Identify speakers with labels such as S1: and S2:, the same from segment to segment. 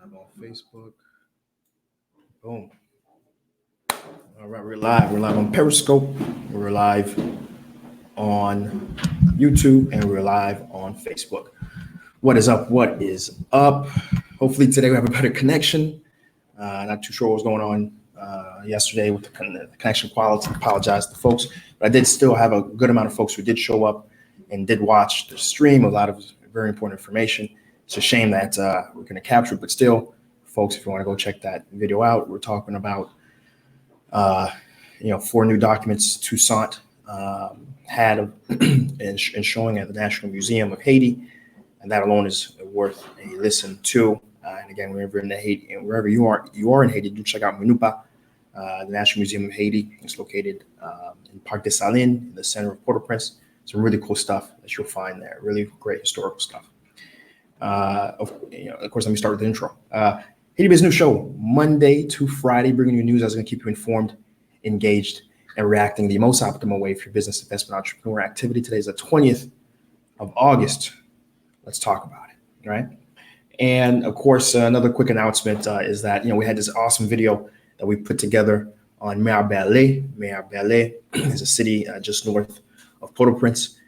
S1: Live on Facebook. Boom. All right, we're live. We're live on Periscope. We're live on YouTube, and we're live on Facebook. What is up? What is up? Hopefully today we have a better connection. Not too sure what was going on yesterday with the connection quality. Apologize to folks, but I did still have a good amount of folks who did show up and did watch the stream. A lot of very important information. It's a shame that we're going to capture it, but still, folks, if you want to go check that video out, we're talking about 4 new documents Toussaint had in showing at the National Museum of Haiti, and that alone is worth a listen to. And again, wherever in Haiti, and wherever you are in Haiti, do check out MINUPA, the National Museum of Haiti. It's located in Parc des Salines, in the center of Port-au-Prince. Some really cool stuff that you'll find there. Really great historical stuff. Of course, let me start with the intro. Haiti Biz News Show, Monday to Friday, bringing you news that's going to keep you informed, engaged, and reacting the most optimal way for your business, investment, entrepreneur activity. Today is the 20th of August. Let's talk about it, right? And of course, another quick announcement is that, we had this awesome video that we put together on Mirebalais. Mirebalais is a city just north of Port-au-Prince.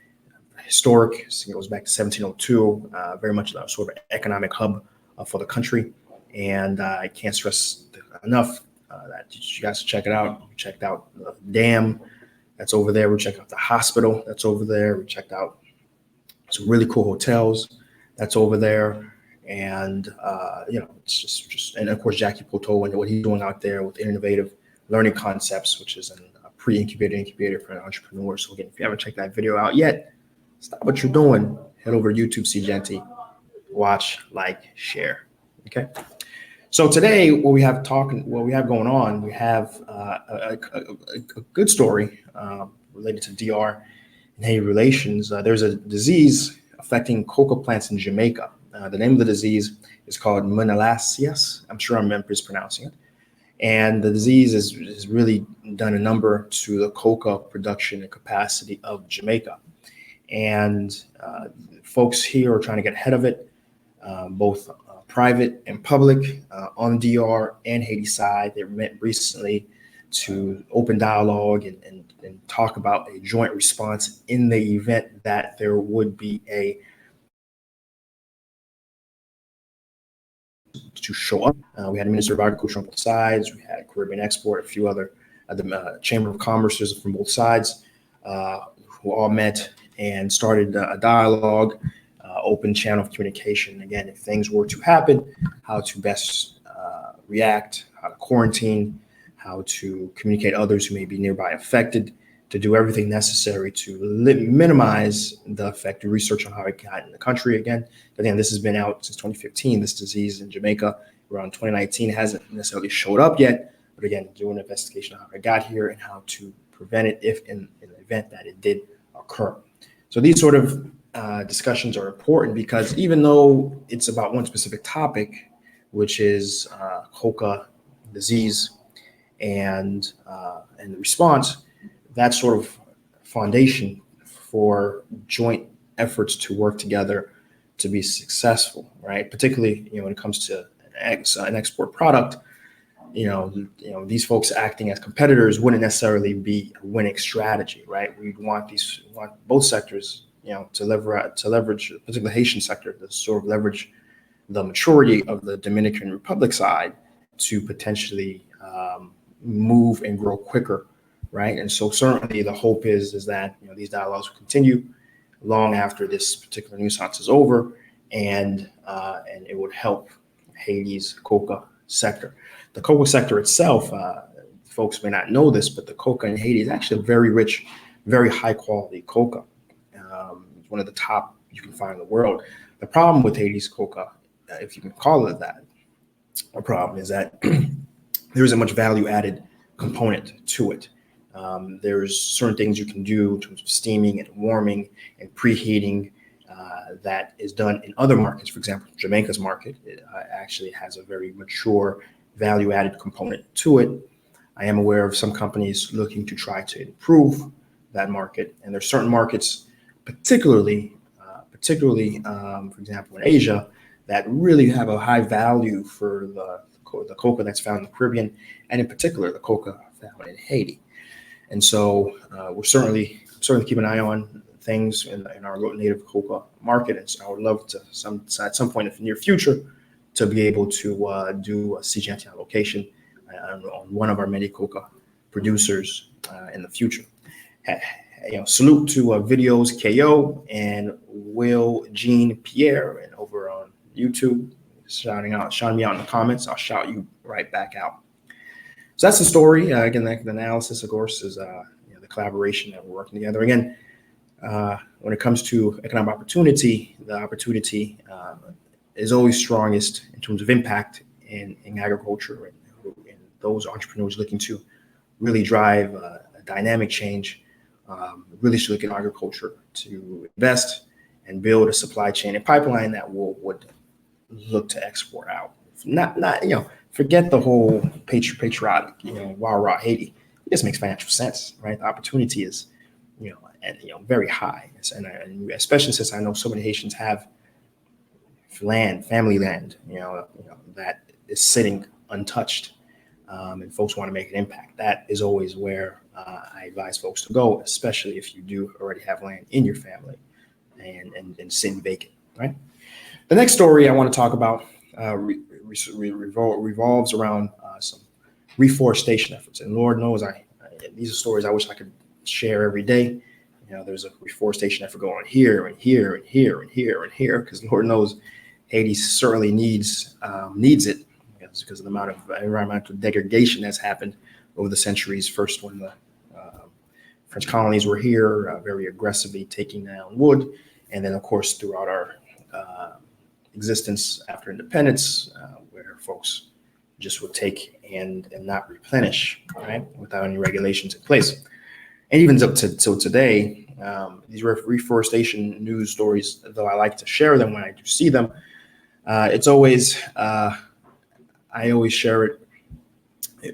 S1: Historic, it goes back to 1702, very much sort of an economic hub for the country. And I can't stress enough that you guys should check it out. We checked out the dam that's over there. We checked out the hospital that's over there. We checked out some really cool hotels that's over there. And, it's just, and of course, Jackie Poteau and what he's doing out there with innovative learning concepts, which is a pre-incubator for entrepreneurs. So again, if you haven't checked that video out yet, stop what you're doing. Head over to YouTube, Seejeanty, watch, like, share. Okay. So today, what we have going on, we have a good story related to DR and Haiti relations. There's a disease affecting coca plants in Jamaica. The name of the disease is called Mirebalais. I'm sure I'm mispronouncing it. And the disease has really done a number to the coca production and capacity of Jamaica. And folks here are trying to get ahead of it, both private and public, on DR and Haiti side. They met recently to open dialogue and talk about a joint response in the event that there would be to show up. We had a Minister of Agriculture on both sides. We had Caribbean Export, a few other the Chamber of Commerce from both sides who all met and started a dialogue, open channel of communication. Again, if things were to happen, how to best react, how to quarantine, how to communicate others who may be nearby affected, to do everything necessary to minimize the effect, do research on how it got in the country. Again, this has been out since 2015. This disease in Jamaica around 2019 hasn't necessarily showed up yet, but again, doing an investigation on how it got here and how to prevent it if in the event that it did occur. So these sort of discussions are important because even though it's about one specific topic, which is coca disease and the response, that sort of foundation for joint efforts to work together to be successful, right? Particularly, when it comes to an export product, these folks acting as competitors wouldn't necessarily be a winning strategy, right? We want both sectors, to leverage, particularly the Haitian sector, to sort of leverage the maturity of the Dominican Republic side to potentially move and grow quicker, right? And so certainly the hope is that these dialogues will continue long after this particular nuisance is over, and it would help Haiti's coca sector. The coca sector itself, folks may not know this, but the coca in Haiti is actually a very rich, very high quality coca. It's one of the top you can find in the world. The problem with Haiti's coca, if you can call it that, a problem is that there isn't much value added component to it. There's certain things you can do in terms of steaming and warming and preheating that is done in other markets. For example, Jamaica's market actually has a very mature value-added component to it. I am aware of some companies looking to try to improve that market, and there's certain markets, particularly, for example, in Asia, that really have a high value for the coca that's found in the Caribbean, and in particular the coca found in Haiti. And so we're certainly keep an eye on things in our native coca market. And so I would love to at some point in the near future to be able to do a Seejeanty allocation on one of our many coca producers in the future. Salute to Videos KO and Will Jean Pierre, and over on YouTube, shouting me out in the comments. I'll shout you right back out. So that's the story. Again, the analysis, of course, is the collaboration that we're working together. Again, when it comes to economic opportunity, the opportunity is always strongest in terms of impact in agriculture, and those entrepreneurs looking to really drive a dynamic change, really should look at agriculture to invest and build a supply chain and pipeline that would look to export out. Not forget the whole patriotic, rah Haiti. It just makes financial sense, right? The opportunity is, very high, and especially since I know so many Haitians have family land, that is sitting untouched, and folks want to make an impact. That is always where I advise folks to go, especially if you do already have land in your family and sitting vacant, right? The next story I want to talk about revolves around some reforestation efforts. And Lord knows these are stories I wish I could share every day. There's a reforestation effort going on here and here and here and here and here, because Lord knows Haiti certainly needs it, because of the amount of environmental degradation that's happened over the centuries. First, when the French colonies were here, very aggressively taking down wood, and then, of course, throughout our existence after independence, where folks just would take and not replenish, right, without any regulations in place. And even up till today, these reforestation news stories, though I like to share them when I do see them, it's always I always share it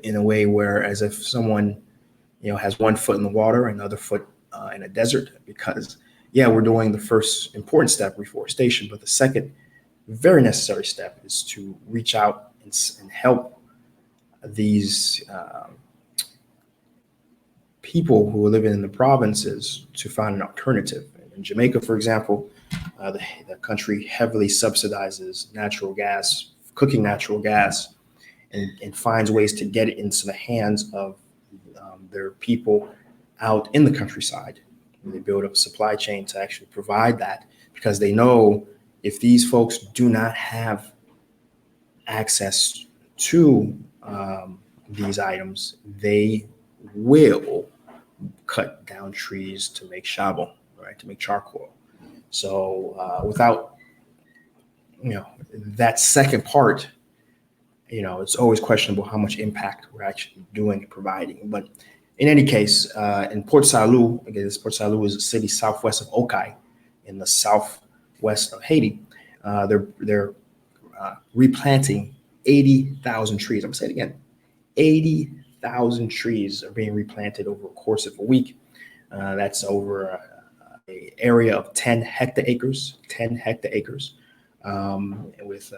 S1: in a way where, as if someone has one foot in the water, another foot in a desert, because we're doing the first important step, reforestation, but the second very necessary step is to reach out and help these people who are living in the provinces to find an alternative. In Jamaica, for example, the country heavily subsidizes natural gas, cooking natural gas, and finds ways to get it into the hands of their people out in the countryside. And they build up a supply chain to actually provide that, because they know if these folks do not have access to these items, they will cut down trees to make charbon, right, to make charcoal. So without that second part, it's always questionable how much impact we're actually doing and providing. But in any case, in Port Salut, again, Port Salut is a city southwest of Okai in the southwest of Haiti. They're replanting 80,000 trees. I'm gonna say it again, 80,000 trees are being replanted over a course of a week. That's over an area of 10 hectares, with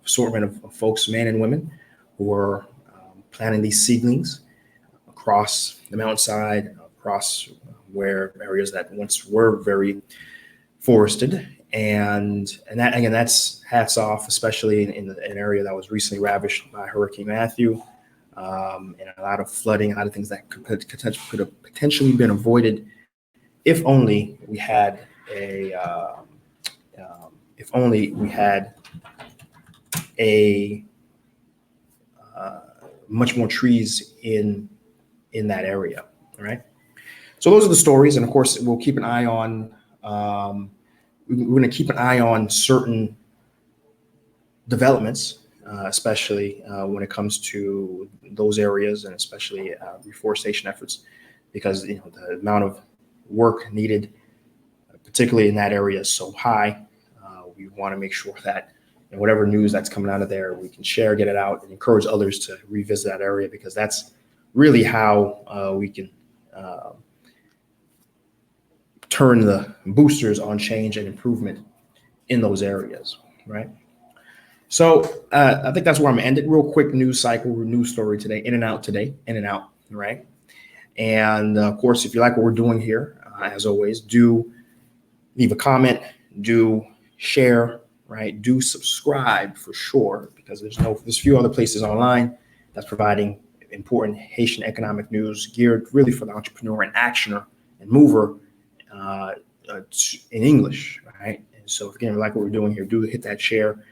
S1: assortment of folks, men and women, who are planting these seedlings across the mountainside, across where areas that once were very forested. And that, again, that's hats off, especially in an area that was recently ravished by Hurricane Matthew, and a lot of flooding, a lot of things that could have potentially been avoided if only we had much more trees in that area. All right. So those are the stories, and of course, we'll keep an eye on. We're going to keep an eye on certain developments, especially when it comes to those areas, and especially reforestation efforts, because the amount of work needed, particularly in that area, is so high. We want to make sure that whatever news that's coming out of there, we can share, get it out, and encourage others to revisit that area, because that's really how we can turn the boosters on change and improvement in those areas. right? So I think that's where I'm gonna end it. Real quick news cycle, news story today, in and out today, in and out, right? And of course, if you like what we're doing here, as always, do leave a comment, do share, right? Do subscribe for sure, because there's a few other places online that's providing important Haitian economic news geared really for the entrepreneur and actioner and mover in English, right? And so again, like what we're doing here, do hit that share,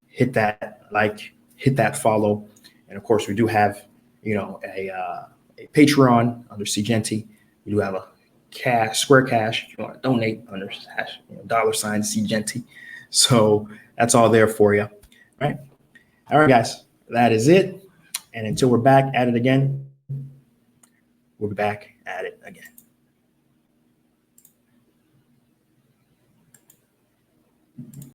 S1: hit that like, hit that follow. And of course, we do have, a Patreon under Seejeanty. We do have a Square Cash if you want to donate under $ Seejeanty. So that's all there for you. Right. All right, guys, that is it. And until we're back at it again, we'll be back at it again.